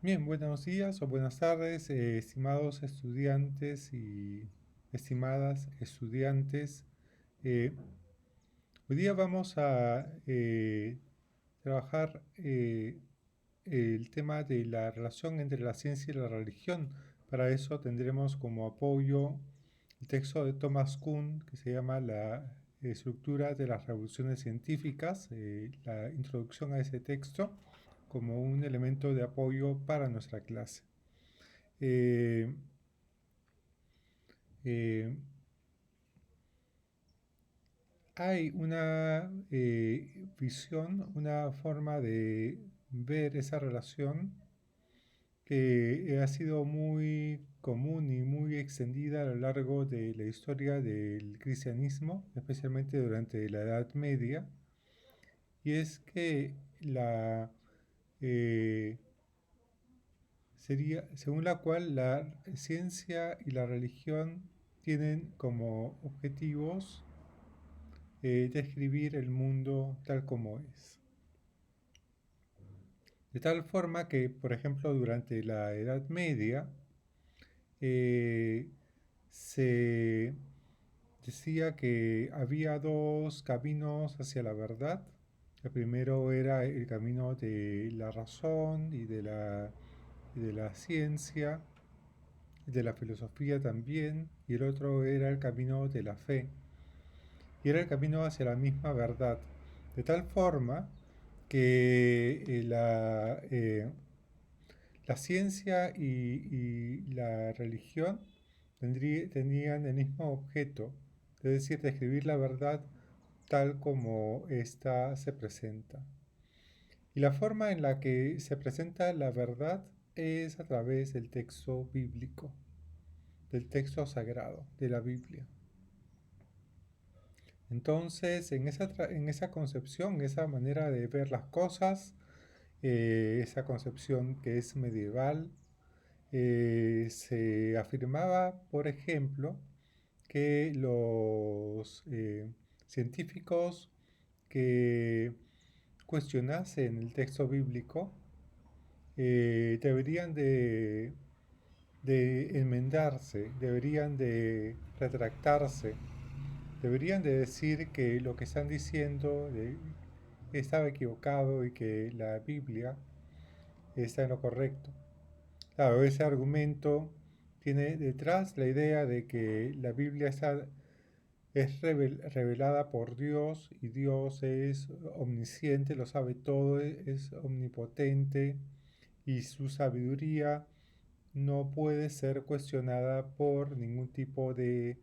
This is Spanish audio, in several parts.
Bien, buenos días o buenas tardes, estimados estudiantes y estimadas estudiantes. Eh, Hoy día vamos a trabajar el tema de la relación entre la ciencia y la religión. Para eso tendremos como apoyo el texto de Thomas Kuhn que se llama La estructura de las revoluciones científicas, la introducción a ese texto como un elemento de apoyo para nuestra clase. Eh, eh, Hay una visión, una forma de ver esa relación que ha sido muy común y muy extendida a lo largo de la historia del cristianismo, especialmente durante la Edad Media, y es que la eh, sería, según la cual la ciencia y la religión tienen como objetivos describir el mundo tal como es. De tal forma que, por ejemplo, durante la Edad Media eh, se decía que había dos caminos hacia la verdad. El primero era el camino de la razón y de la ciencia, y de la filosofía también, y el otro era el camino de la fe, y era el camino hacia la misma verdad. De tal forma que la ciencia y la religión tenían el mismo objeto, es decir, describir la verdad tal como ésta se presenta. Y la forma en la que se presenta la verdad es a través del texto bíblico, del texto sagrado, de la Biblia. Entonces, en esa concepción, esa manera de ver las cosas, esa concepción que es medieval, se afirmaba, por ejemplo, que los científicos que cuestionasen el texto bíblico deberían de enmendarse, deberían de retractarse, deberían de decir que lo que están diciendo estaba equivocado y que la Biblia está en lo correcto. Claro, ese argumento tiene detrás la idea de que la Biblia es revelada por Dios y Dios es omnisciente, lo sabe todo, es omnipotente y su sabiduría no puede ser cuestionada por ningún tipo de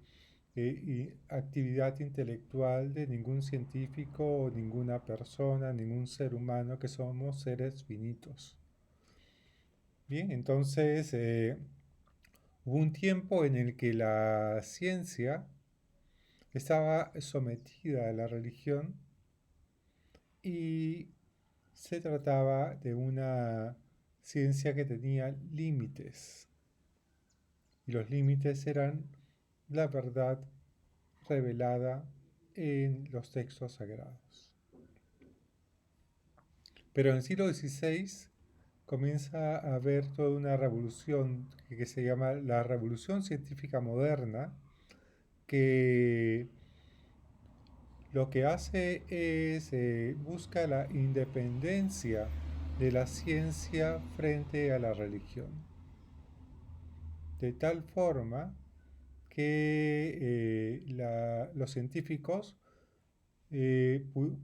actividad intelectual de ningún científico o ninguna persona, ningún ser humano, que somos seres finitos. Bien, entonces hubo un tiempo en el que la ciencia estaba sometida a la religión y se trataba de una ciencia que tenía límites. Y los límites eran la verdad revelada en los textos sagrados. Pero en el siglo XVI comienza a haber toda una revolución que se llama la Revolución Científica Moderna, que lo que hace es busca la independencia de la ciencia frente a la religión, de tal forma que los científicos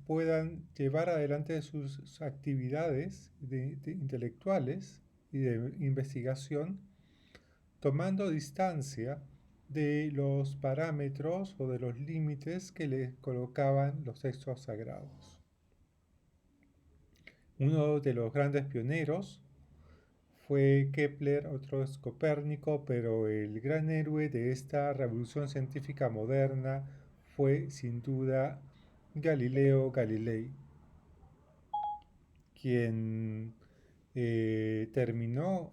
puedan llevar adelante sus actividades intelectuales y de investigación tomando distancia de los parámetros o de los límites que les colocaban los textos sagrados. Uno de los grandes pioneros fue Kepler, otro es Copérnico, pero el gran héroe de esta revolución científica moderna fue sin duda Galileo Galilei, quien terminó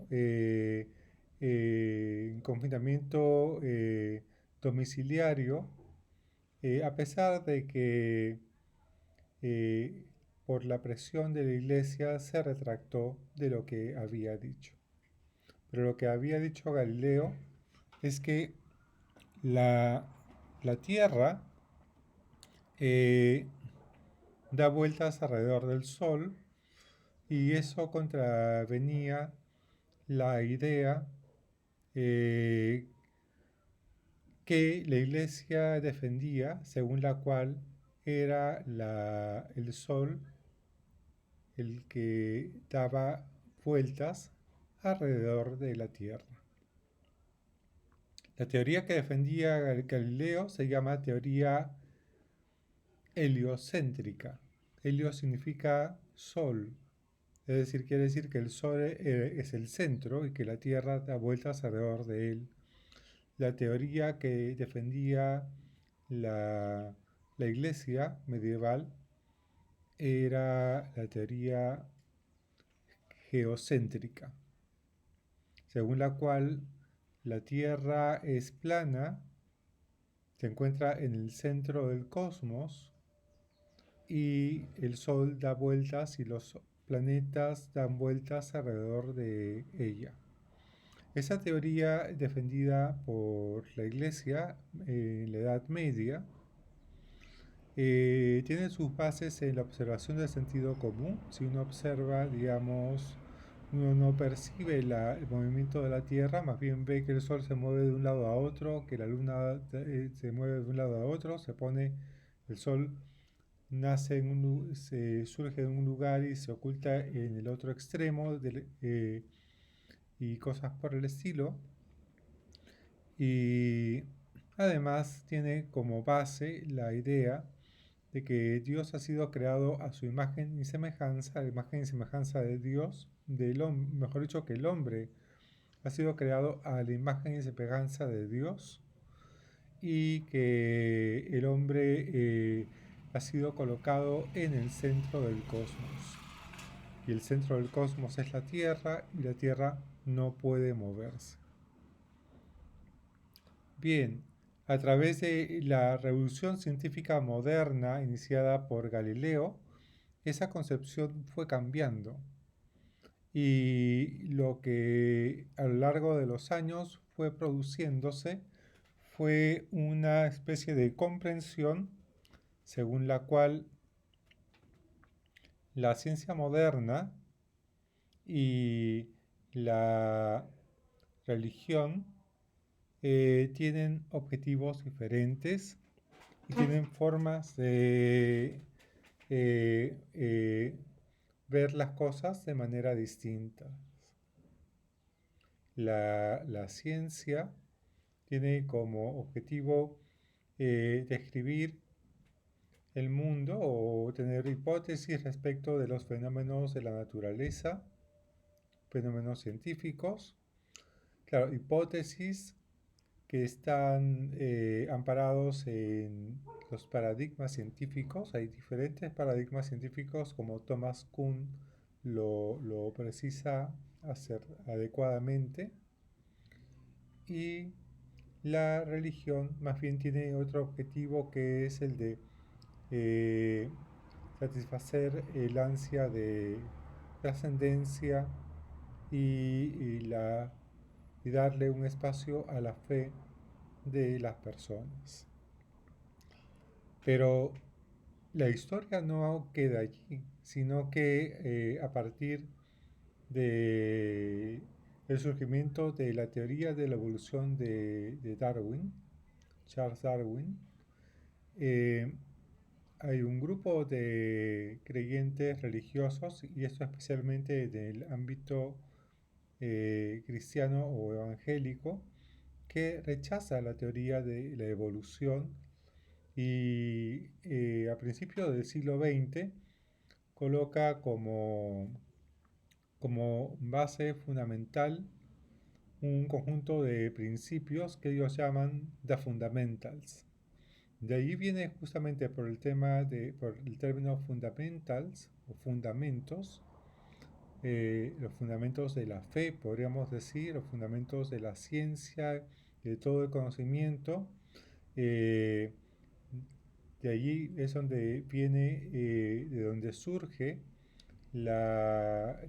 en confinamiento domiciliario, a pesar de que eh, por la presión de la Iglesia, se retractó de lo que había dicho. Pero lo que había dicho Galileo es que la, la Tierra da vueltas alrededor del Sol, y eso contravenía la idea eh, que la Iglesia defendía, según la cual era el Sol el que daba vueltas alrededor de la Tierra. La teoría que defendía Galileo se llama teoría heliocéntrica. Helio significa Sol, es decir, quiere decir que el Sol es el centro y que la Tierra da vueltas alrededor de él. La teoría que defendía la, la Iglesia medieval era la teoría geocéntrica, según la cual la Tierra es plana, se encuentra en el centro del cosmos y el Sol da vueltas y los planetas dan vueltas alrededor de ella. Esa teoría, defendida por la Iglesia en la Edad Media, tiene sus bases en la observación del sentido común. Si uno observa, digamos, uno no percibe el movimiento de la Tierra, más bien ve que el Sol se mueve de un lado a otro, que la Luna se mueve de un lado a otro, el Sol surge en un lugar y se oculta en el otro extremo, y cosas por el estilo. Y además tiene como base la idea de que Dios ha sido creado a su imagen y semejanza, a la imagen y semejanza de Dios, mejor dicho, que el hombre ha sido creado a la imagen y semejanza de Dios, y que el hombre ha sido colocado en el centro del cosmos. Y el centro del cosmos es la Tierra, y la Tierra no puede moverse. Bien, a través de la revolución científica moderna iniciada por Galileo, esa concepción fue cambiando, y lo que a lo largo de los años fue produciéndose fue una especie de comprensión según la cual la ciencia moderna y la religión tienen objetivos diferentes y tienen formas de ver las cosas de manera distinta. La ciencia tiene como objetivo describir el mundo o tener hipótesis respecto de los fenómenos de la naturaleza, fenómenos científicos. Claro, hipótesis que están amparados en los paradigmas científicos. Hay diferentes paradigmas científicos, como Thomas Kuhn lo precisa hacer adecuadamente. Y la religión más bien tiene otro objetivo, que es el de satisfacer el ansia de trascendencia y darle un espacio a la fe de las personas. Pero la historia no queda allí, sino que a partir de el surgimiento de la teoría de la evolución de Darwin, Charles Darwin, hay un grupo de creyentes religiosos, y esto especialmente del ámbito cristiano o evangélico, que rechaza la teoría de la evolución, y a principios del siglo XX coloca como base fundamental un conjunto de principios que ellos llaman The Fundamentals. De ahí viene justamente por el término fundamentals o fundamentos, los fundamentos de la fe, podríamos decir, los fundamentos de la ciencia, de todo el conocimiento, eh, De allí es donde viene, de donde surge la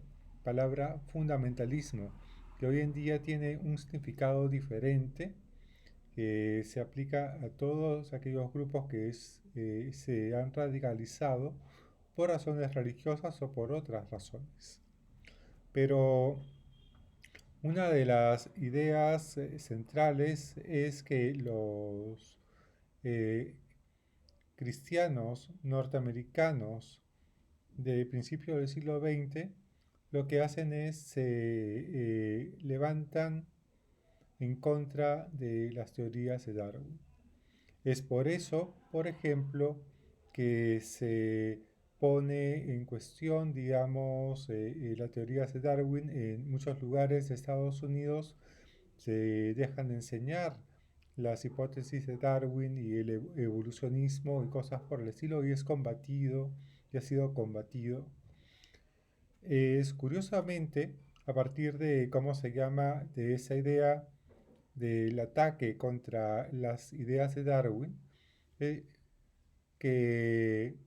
palabra fundamentalismo, que hoy en día tiene un significado diferente que se aplica a todos aquellos grupos que se han radicalizado por razones religiosas o por otras razones. Pero una de las ideas centrales es que los eh, cristianos norteamericanos de principios del siglo XX lo que hacen es se levantan en contra de las teorías de Darwin. Es por eso, por ejemplo, que se pone en cuestión, digamos, la teoría de Darwin en muchos lugares de Estados Unidos. Se dejan de enseñar las hipótesis de Darwin y el evolucionismo y cosas por el estilo y es combatido y ha sido combatido. Es curiosamente a partir de cómo se llama de esa idea del ataque contra las ideas de Darwin, eh, que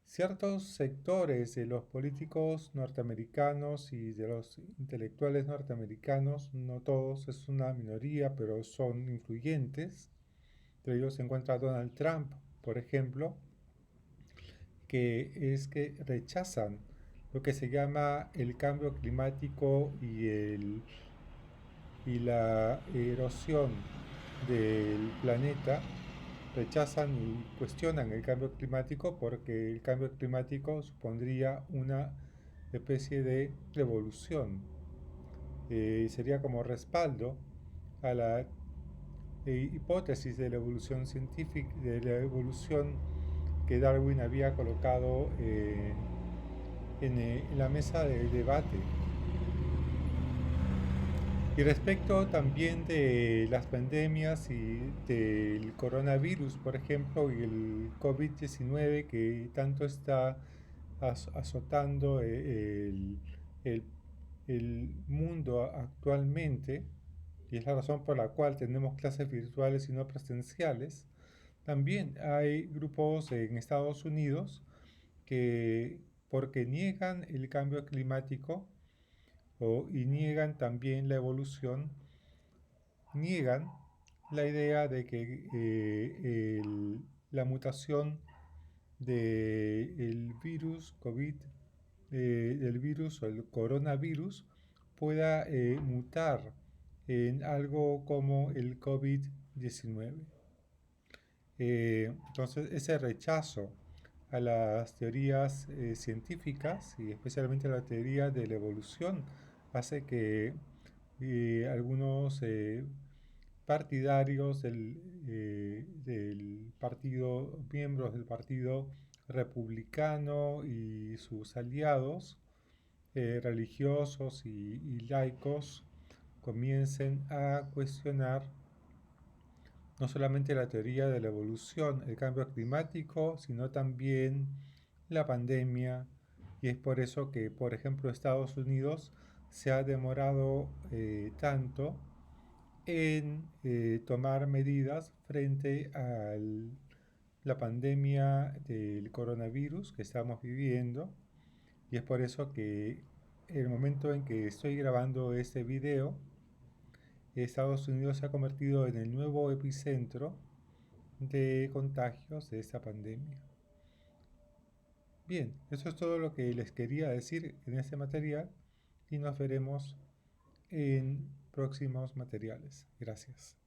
ciertos sectores de los políticos norteamericanos y de los intelectuales norteamericanos, no todos, es una minoría, pero son influyentes, entre ellos se encuentra Donald Trump, por ejemplo, que rechazan lo que se llama el cambio climático y la erosión del planeta, rechazan y cuestionan el cambio climático porque el cambio climático supondría una especie de revolución. Sería como respaldo a la hipótesis de la evolución científica, de la evolución que Darwin había colocado en la mesa de debate. Y respecto también de las pandemias y del coronavirus, por ejemplo, y el COVID-19 que tanto está azotando el- el mundo actualmente, y es la razón por la cual tenemos clases virtuales y no presenciales, también hay grupos en Estados Unidos que, porque niegan el cambio climático y niegan también la evolución, niegan la idea de que la mutación del virus COVID, del virus o el coronavirus, pueda mutar en algo como el COVID-19. Entonces, ese rechazo a las teorías científicas y especialmente a la teoría de la evolución hace que algunos partidarios del partido, miembros del partido republicano y sus aliados religiosos y laicos comiencen a cuestionar no solamente la teoría de la evolución, el cambio climático, sino también la pandemia. Y es por eso que, por ejemplo, Estados Unidos se ha demorado tanto en tomar medidas frente a la pandemia del coronavirus que estamos viviendo. Y es por eso que el momento en que estoy grabando este video, Estados Unidos se ha convertido en el nuevo epicentro de contagios de esta pandemia. Bien, eso es todo lo que les quería decir en este material y nos veremos en próximos materiales. Gracias.